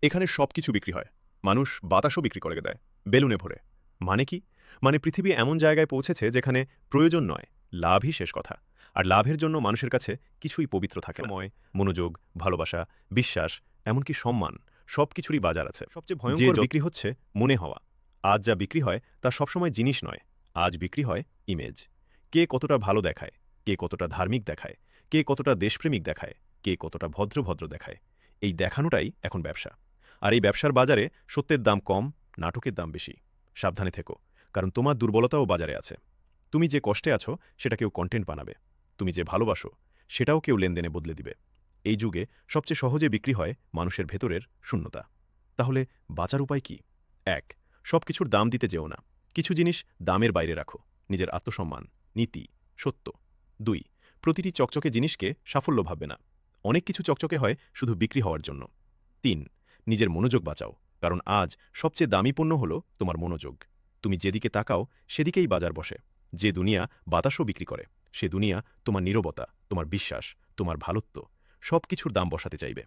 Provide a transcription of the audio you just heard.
এখানে সবকিছু বিক্রি হয়। মানুষ বাতাসও বিক্রি করে দেয়, বেলুনে ভরে। মানে কি? মানে পৃথিবী এমন জায়গায় পৌঁছেছে যেখানে প্রয়োজন নয়, লাভই শেষ কথা। আর লাভের জন্য মানুষের কাছে কিছুই পবিত্র থাকে না। সময়, মনোযোগ, ভালোবাসা, বিশ্বাস, এমনকি সম্মান, সবকিছুরই বাজার আছে। সবচেয়ে ভয়ঙ্কর বিক্রি হচ্ছে মনে হওয়া। আজ যা বিক্রি হয় তা সবসময় জিনিস নয়, আজ বিক্রি হয় ইমেজ। কে কতটা ভালো দেখায়, কে কতটা ধার্মিক দেখায়, কে কতটা দেশপ্রেমিক দেখায়, কে কতটা ভদ্র দেখায়। এই দেখানোটাই এখন ব্যবসা। আর এই ব্যবসার বাজারে সত্যের দাম কম, নাটকের দাম বেশি। সাবধানে থেকো, কারণ তোমার দুর্বলতাও বাজারে আছে। তুমি যে কষ্টে আছো সেটা কেউ কন্টেন্ট বানাবে। তুমি যে ভালোবাসো সেটাও কেউ লেনদেনে বদলে দিবে। এই যুগে সবচেয়ে সহজে বিক্রি হয় মানুষের ভেতরের শূন্যতা। তাহলে বাঁচার উপায় কি? ১. সবকিছুর দাম দিতে যেও না। কিছু জিনিস দামের বাইরে রাখো। নিজের আত্মসম্মান, নীতি, সত্য। ২. প্রতিটি চকচকে জিনিসকে সাফল্য ভাববে না। অনেক কিছু চকচকে হয় শুধু বিক্রি হওয়ার জন্য। ৩. নিজের মনোযোগ বাঁচাও, কারণ আজ সবচেয়ে দামি পণ্য হল তোমার মনোযোগ। তুমি যেদিকে তাকাও সেদিকেই বাজার বসে। যে দুনিয়া বাতাসও বিক্রি করে, সে দুনিয়া তোমার নীরবতা, তোমার বিশ্বাস, তোমার ভালোত্ব সবকিছুর দাম বসাতে চাইবে।